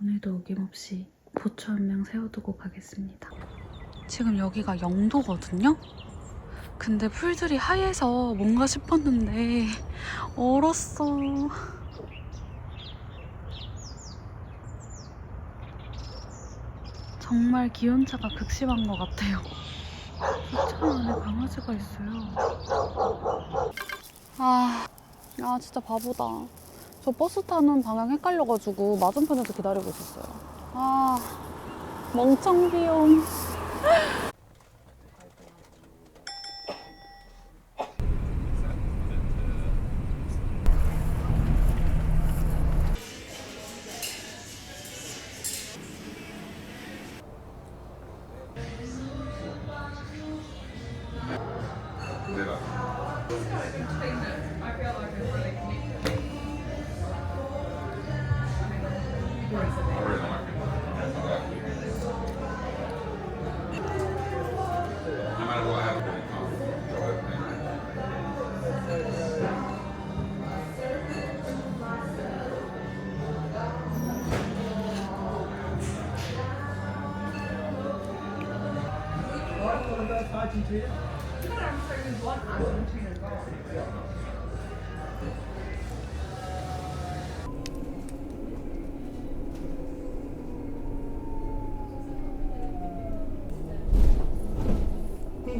오늘도 어김없이 보초 한 명 세워두고 가겠습니다. 지금 여기가 영도거든요? 근데 풀들이 하얘서 뭔가 싶었는데 얼었어. 정말 기온차가 극심한 것 같아요. 차 안에 강아지가 있어요. 진짜 바보다. 저 버스 타는 방향 헷갈려가지고 맞은편에서 기다리고 있었어요. 멍청비용.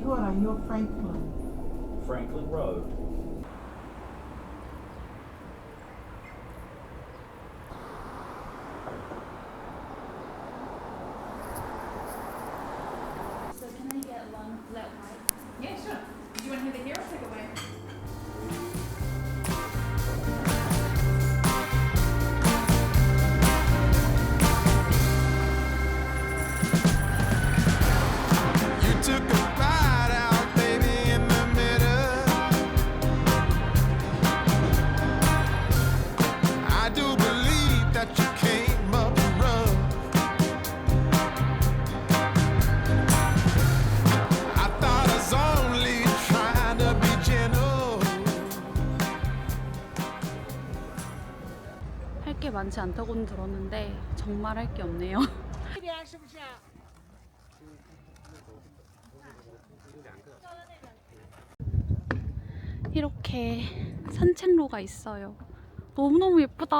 What are you, Franklin? Franklin Road. So can I get one flat white? Yeah, sure. Do you want to have it here or take it away? You took a bite out, baby, in the middle. I do believe that you came up rough. I thought I was only trying to be gentle. 할 게 많지 않다고는 들었는데 정말 할 게 없네요. 이렇게 산책로가 있어요. 너무너무 예쁘다.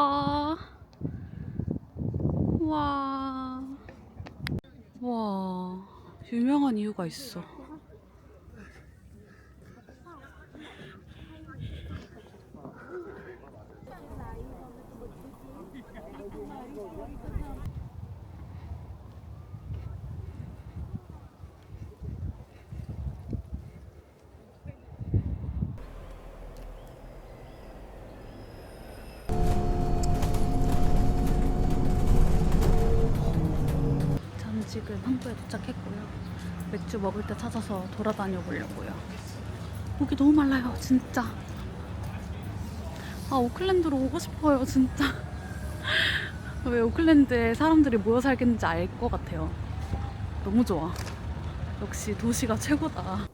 와, 와, 유명한 이유가 있어. 저는 지금 항구에 도착했고요. 맥주 먹을 때 찾아서 돌아다녀 보려고요. 목이 너무 말라요, 진짜. 오클랜드로 오고 싶어요, 진짜. 왜 오클랜드에 사람들이 모여 살겠는지 알 것 같아요. 너무 좋아. 역시 도시가 최고다.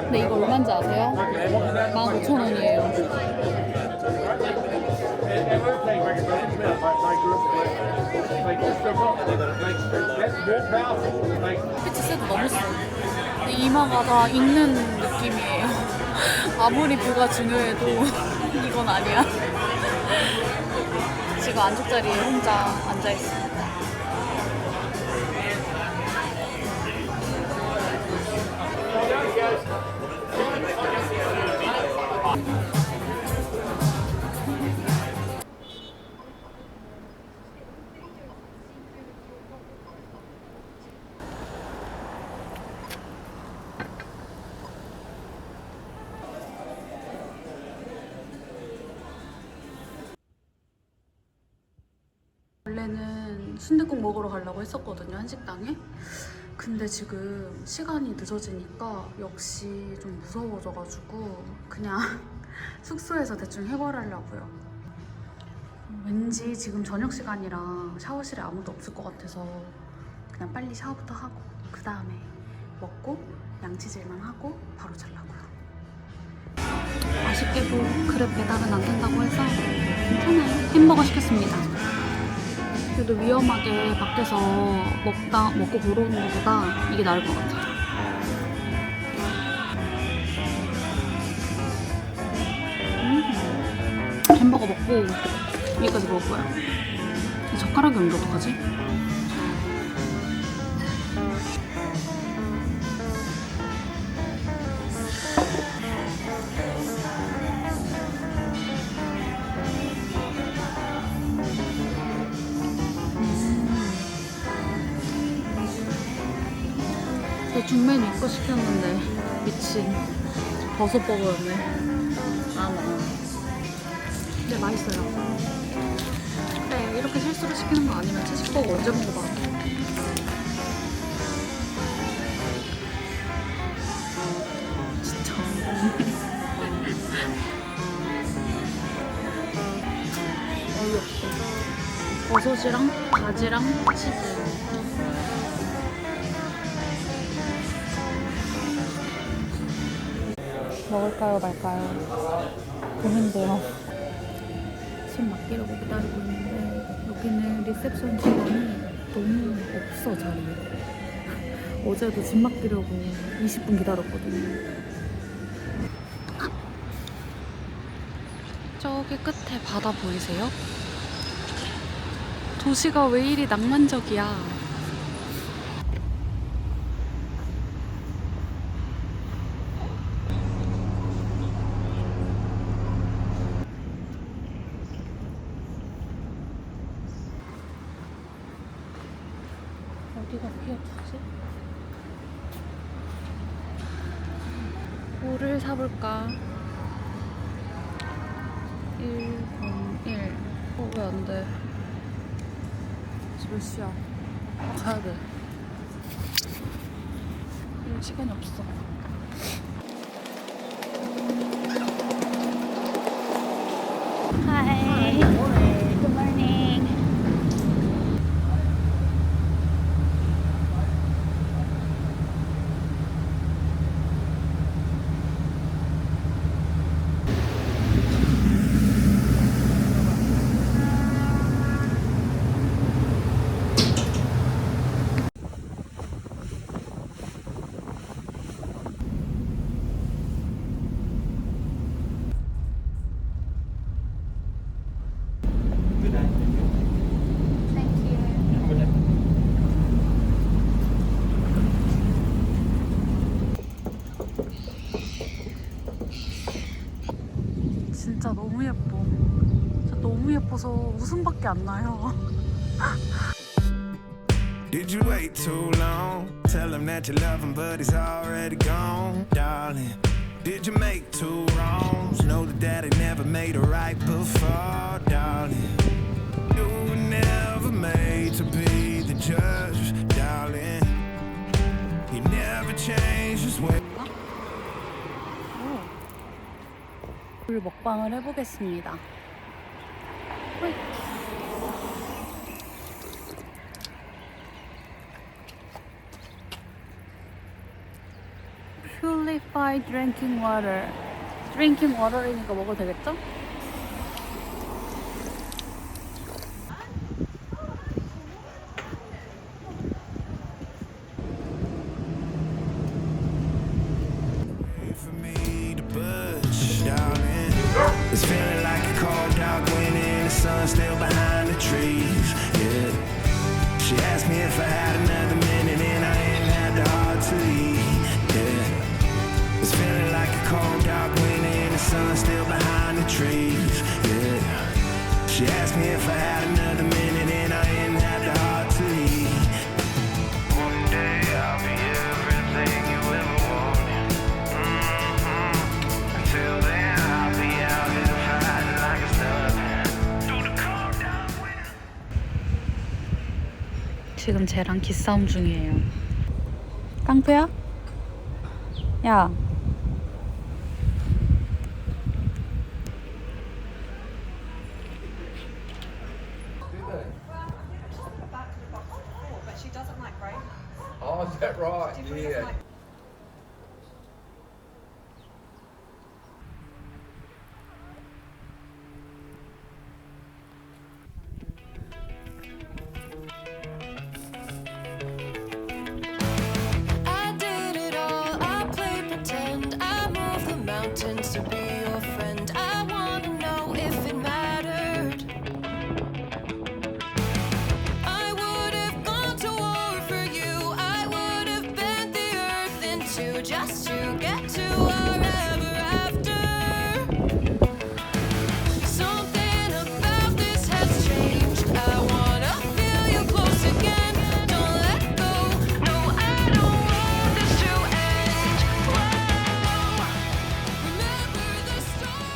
근데 이거 얼마인지 아세요? 15,000원이에요. 햇빛이 쎄도 너무 세. 근데 이마가 다 익는 느낌이에요. 아무리 뷰가 중요해도 이건 아니야. 지금 안쪽 자리에 혼자 앉아있습니다. 밤에는 순댓국 먹으러 가려고 했었거든요, 한식당에. 근데 지금 시간이 늦어지니까 역시 좀 무서워져가지고 그냥 숙소에서 대충 해결하려고요. 왠지 지금 저녁 시간이라 샤워실에 아무도 없을 것 같아서 그냥 빨리 샤워부터 하고 그 다음에 먹고 양치질만 하고 바로 자려고요. 아쉽게도 그랩 배달은 안 된다고 해서 괜찮아요. 햄버거 시켰습니다. 그래도 위험하게 밖에서 먹고 들어오는 것보다 이게 나을 것 같아요. 햄버거 먹고 여기까지 먹을 거야. 이 젓가락이 없는데 어떡하지? 중메뉴 이거 시켰는데 미친 버섯버거였네. 근데 맛있어요. 그래, 이렇게 실수를 시키는 거 아니면 채식버거 언제 먹어봐. 진짜 어이없어. 버섯이랑 바지랑 치즈. 먹을까요 말까요? 고민돼요. 짐 맡기려고 기다리고 있는데 여기는 리셉션 직원이 너무 없어, 자리에. 어제도 짐 맡기려고 20분 기다렸거든요. 저기 끝에 바다 보이세요? 도시가 왜 이리 낭만적이야. 어디가 피어투지? 뭐를 사볼까? 101. 왜 안 돼? 몇 시야? 가야 돼. 시간이 없어. Hi. Good morning. 진짜 너무 예뻐. 진짜 너무 예뻐서 웃음밖에 안 나요. Did you wait too long? Tell him that you love him, but he's already gone, darling. Did you make two wrongs? Know that daddy never made a right before, darling. You were never made to be the judge, darling. He never changed his way. 물 먹방을 해보겠습니다. 호이. Purified drinking water. Drinking water이니까 먹어도 되겠죠? For me to push, darling. It's feeling like a cold dark wind and the sun still behind the trees. Yeah. She asked me if I had another minute and I ain't had the heart to leave. Yeah. It's feeling like a cold dark wind and the sun still behind the trees. Yeah. She asked me if I had another minute and I ain't had the heart to leave. One day I'll be everything you ever wanted. Until then I'll be out here fighting like it's nothing. Through the cold dark winter. 지금 쟤랑 기싸움 중이에요. 깡패야? 야. Oh, is that right? Yeah. I did it all, I played pretend, I moved the mountains to be your friend. I wanna know if it mattered. I would have gone to war for you, I would have bent the earth in two just to get to our ever after. Something about this has changed, I wanna feel you close again. Don't let go, no, I don't want this to end. Whoa. Remember the storm.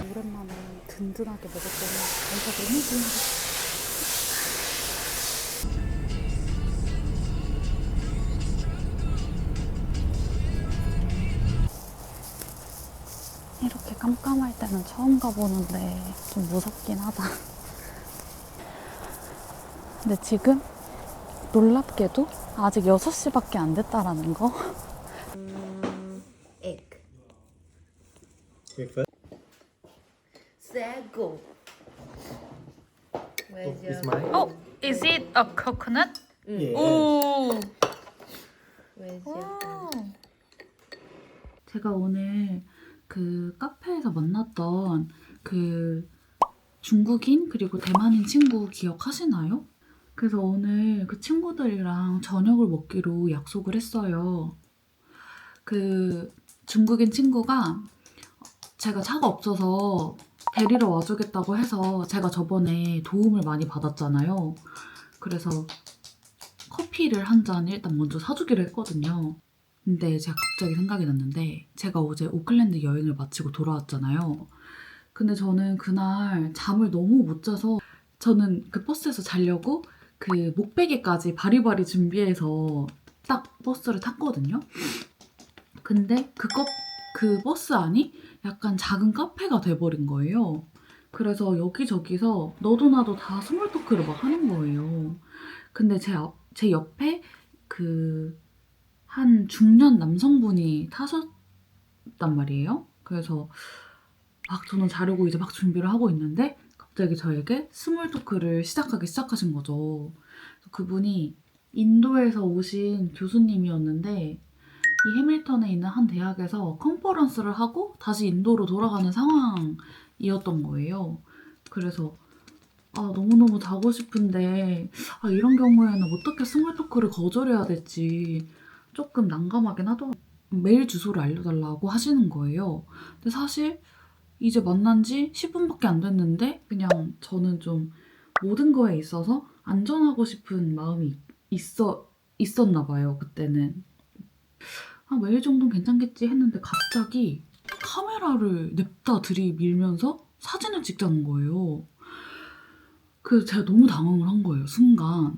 오랜만에 든든하게 먹었더니 배가 너무 부르고 이렇게 깜깜할 때는 처음 가보는데 좀 무섭긴 하다. 근데 지금 놀랍게도 아직 6시밖에 안 됐다라는 거. Egg. Breakfast? Set go. Where's your Oh, is it a coconut? Yeah. 오. Where's your 제가 오늘 그 카페에서 만났던 그 중국인 그리고 대만인 친구 기억하시나요? 그래서 오늘 그 친구들이랑 저녁을 먹기로 약속을 했어요. 그 중국인 친구가 제가 차가 없어서 데리러 와주겠다고 해서 제가 저번에 도움을 많이 받았잖아요. 그래서 커피를 한 잔 일단 먼저 사주기로 했거든요. 근데 제가 갑자기 생각이 났는데 제가 어제 오클랜드 여행을 마치고 돌아왔잖아요. 근데 저는 그날 잠을 너무 못 자서 저는 그 버스에서 자려고 그 목베개까지 바리바리 준비해서 딱 버스를 탔거든요. 근데 그 버스 안이 약간 작은 카페가 돼버린 거예요. 그래서 여기저기서 너도 나도 다 스몰 토크를 막 하는 거예요. 근데 제 옆에 그 한 중년 남성분이 타셨단 말이에요. 그래서 막 저는 자려고 이제 막 준비를 하고 있는데 갑자기 저에게 스몰 토크를 시작하신 거죠. 그분이 인도에서 오신 교수님이었는데 이 해밀턴에 있는 한 대학에서 컨퍼런스를 하고 다시 인도로 돌아가는 상황이었던 거예요. 그래서 너무너무 자고 싶은데 이런 경우에는 어떻게 스몰 토크를 거절해야 될지 조금 난감하긴 하더라고요. 메일 주소를 알려달라고 하시는 거예요. 근데 사실 이제 만난 지 10분밖에 안 됐는데 그냥 저는 좀 모든 거에 있어서 안전하고 싶은 마음이 있었나 봐요, 그때는. 메일 정도는 괜찮겠지 했는데 갑자기 카메라를 냅다 들이밀면서 사진을 찍자는 거예요. 그래서 제가 너무 당황을 한 거예요, 순간.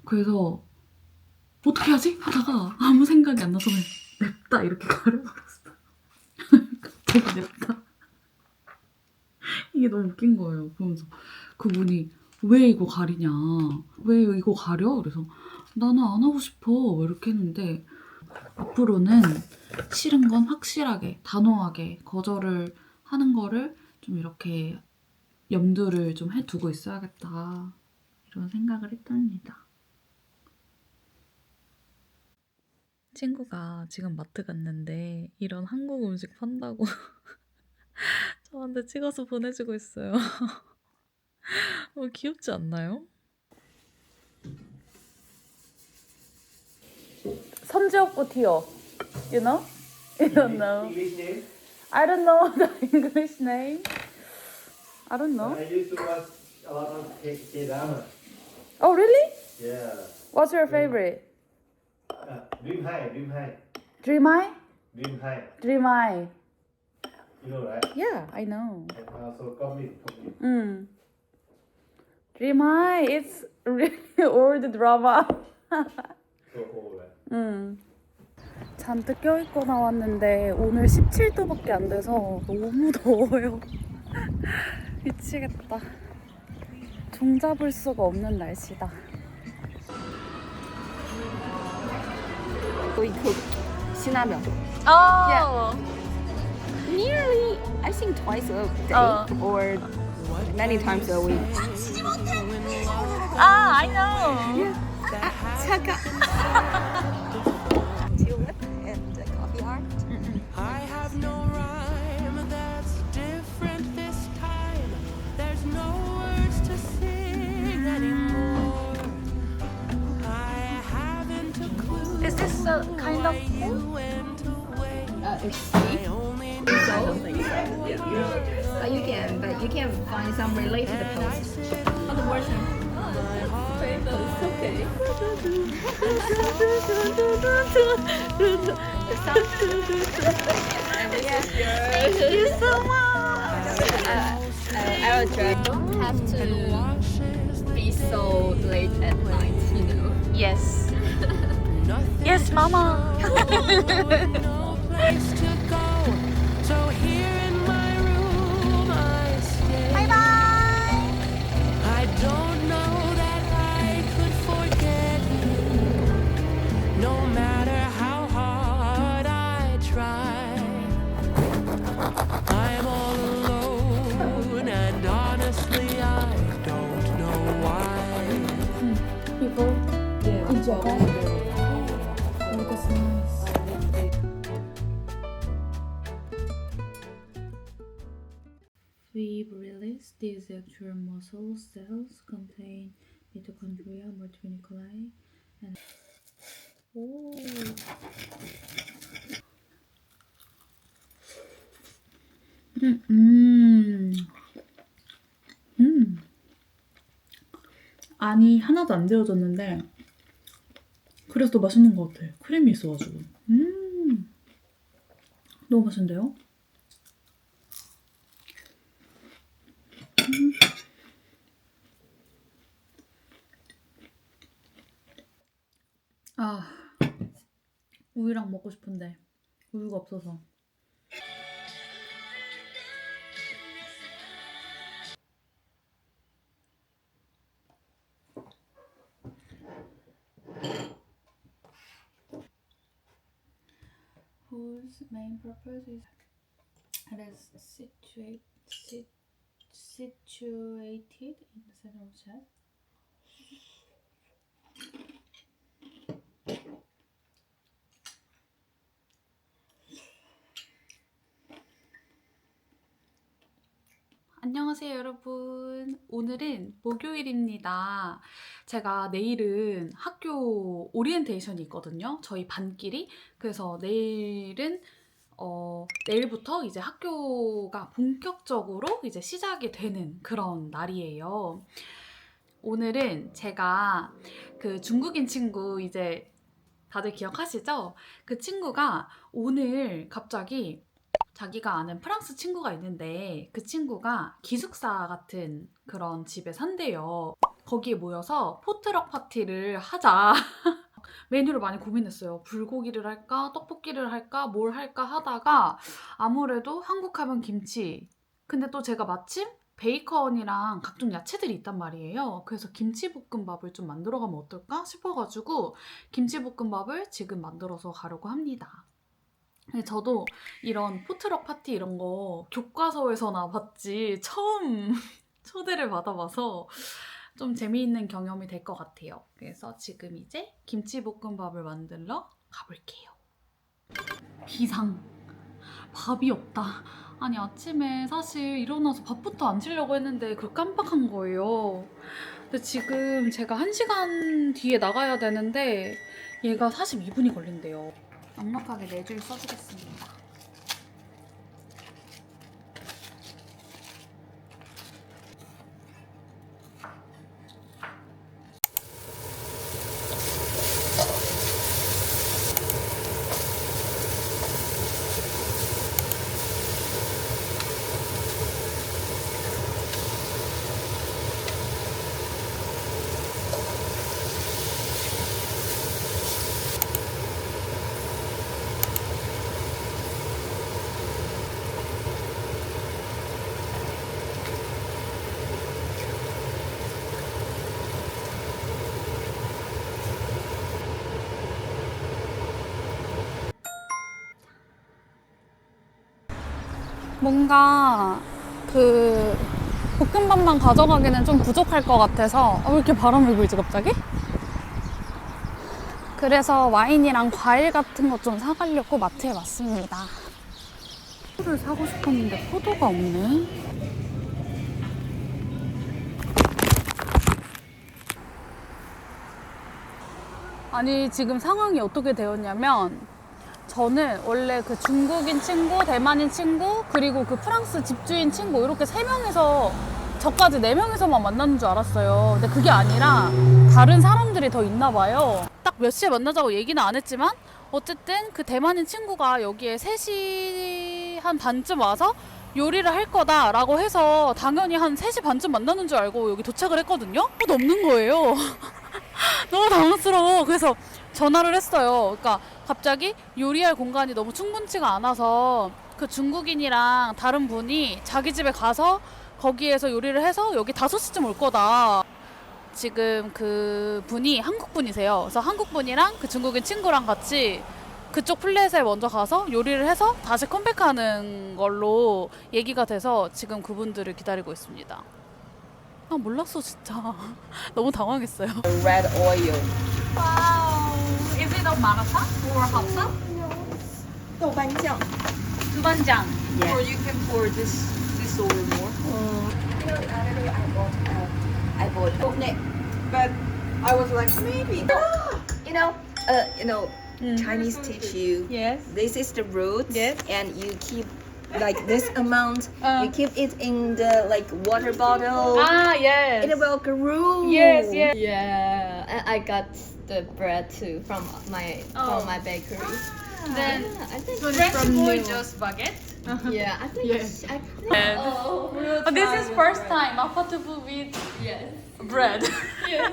그래서 어떻게 하지? 하다가 아무 생각이 안 나서 그냥 냅다 이렇게 가려버렸어. 갑자기 냅다. 이게 너무 웃긴 거예요. 그러면서 그분이 왜 이거 가리냐? 왜 이거 가려? 그래서 나는 안 하고 싶어. 이렇게 했는데 앞으로는 싫은 건 확실하게 단호하게 거절을 하는 거를 좀 이렇게 염두를 좀 해두고 있어야겠다 이런 생각을 했답니다. 친구가 지금 마트 갔는데 이런 한국 음식 판다고 저한테 찍어서 보내주고 있어요. 귀엽지 않나요? 선지옥고 티어, you know? You don't know. English name? I don't know the English name. I don't know. I used to watch a lot of K-drama. Oh really? Yeah. What's your favorite? Dream High, Dream High, Dream High? Dream High. Dream High. You know, right? Yeah, I know. And also Commit. Dream High, it's really old drama. So old, right? 잔뜩 껴입고 나왔는데 오늘 17도밖에 안 돼서 너무 더워요. 미치겠다. 종잡을 수가 없는 날씨다. We cook 신라면. 아, Nearly, I think twice a day or many times a week. I know. 잠깐. Tulip and coffee art. I have no rhyme that's different this time. There's no words to sing anymore. I haven't a clue Is this a kind of when to wait. It's sweet. I only I don't think so. Yeah. But you can find some related posts. Other version. It's okay. Thank you so much. I will try. Don't have to be so late at night, you know. Yes. Yes, mama. no place to go. So here in my room I stay. Bye bye. I don't know that I could forget you, no matter how hard I try. I'm all alone, and honestly, I don't know why. We've released these actual muscle cells contain mitochondria, multinuclei, and 안이 하나도 안 데워졌는데 그래서 더 맛있는 것 같아. 크림이 있어가지고. 너무 맛있는데요? 아, 우유랑 먹고 싶은데 우유가 없어서. Whose main purpose is situated in the center of chest. 안녕하세요 여러분. 오늘은 목요일입니다. 제가 내일은 학교 오리엔테이션이 있거든요. 저희 반끼리. 그래서 내일부터 이제 학교가 본격적으로 이제 시작이 되는 그런 날이에요. 오늘은 제가 그 중국인 친구 이제 다들 기억하시죠? 그 친구가 오늘 갑자기 자기가 아는 프랑스 친구가 있는데 그 친구가 기숙사 같은 그런 집에 산대요. 거기에 모여서 포트럭 파티를 하자. 메뉴를 많이 고민했어요. 불고기를 할까? 떡볶이를 할까? 뭘 할까? 하다가 아무래도 한국 하면 김치. 근데 또 제가 마침 베이컨이랑 각종 야채들이 있단 말이에요. 그래서 김치볶음밥을 좀 만들어 가면 어떨까 싶어가지고 김치볶음밥을 지금 만들어서 가려고 합니다. 저도 이런 포트럭 파티 이런 거 교과서에서나 봤지 처음 초대를 받아봐서 좀 재미있는 경험이 될 것 같아요. 그래서 지금 이제 김치볶음밥을 만들러 가볼게요. 비상. 밥이 없다. 아니 아침에 사실 일어나서 밥부터 안 치려고 했는데 그걸 깜빡한 거예요. 근데 지금 제가 1시간 뒤에 나가야 되는데 얘가 42분이 걸린대요. 넉넉하게 4줄 써주겠습니다. 뭔가 그 볶음밥만 가져가기는 좀 부족할 것 같아서 왜 이렇게 바람이 불지 갑자기? 그래서 와인이랑 과일 같은 것 좀 사가려고 마트에 왔습니다. 포도를 사고 싶었는데 포도가 없네. 아니 지금 상황이 어떻게 되었냐면 저는 원래 그 중국인 친구, 대만인 친구, 그리고 그 프랑스 집주인 친구 이렇게 3명이서 저까지 4명이서만 만나는 줄 알았어요. 근데 그게 아니라 다른 사람들이 더 있나 봐요. 딱 몇 시에 만나자고 얘기는 안 했지만 어쨌든 그 대만인 친구가 여기에 3시 한 반쯤 와서 요리를 할 거다라고 해서 당연히 한 3시 반쯤 만나는 줄 알고 여기 도착을 했거든요. 아무도 없는 거예요. 너무 당황스러워. 그래서 전화를 했어요. 그러니까 갑자기 요리할 공간이 너무 충분치가 않아서 그 중국인이랑 다른 분이 자기 집에 가서 거기에서 요리를 해서 여기 5시쯤 올 거다. 지금 그 분이 한국 분이세요. 그래서 한국 분이랑 그 중국인 친구랑 같이 그쪽 플랫에 먼저 가서 요리를 해서 다시 컴백하는 걸로 얘기가 돼서 지금 그분들을 기다리고 있습니다. 아 몰랐어 진짜. 너무 당황했어요. Red oil. Wow. Is it a maratha or hapsa?豆瓣酱. 두반장. Yeah. Or you can pour this oil more. You know, the other day I bought coconut, but I was like maybe. You know, Chinese teach you. Yes. This is the root. Yes. And you keep like this amount. You keep it in the like water bottle. Ah yes. It will grow. Yes, yes. Yeah, and I got the bread too from my bakery. Then I think French boy just baguette. yeah, I think Yes. I think, Yes. oh, This is first time mafatable with yes. bread. Yes.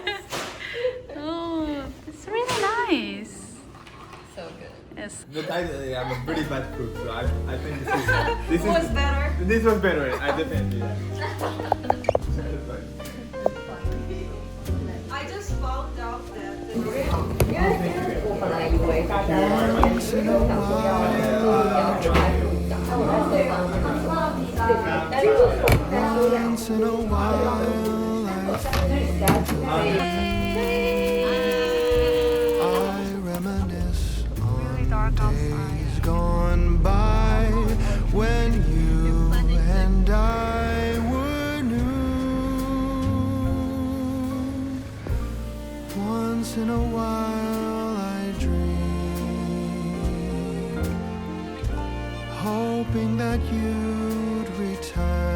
Oh, it's really nice. So good. Yes. But I'm a pretty bad cook, so I think this is Was better. This was better. I definitely. I just found out that Once in a while, I reminisce on days gone by when you and I were new. Once in a while, I dream, hoping that you'd return.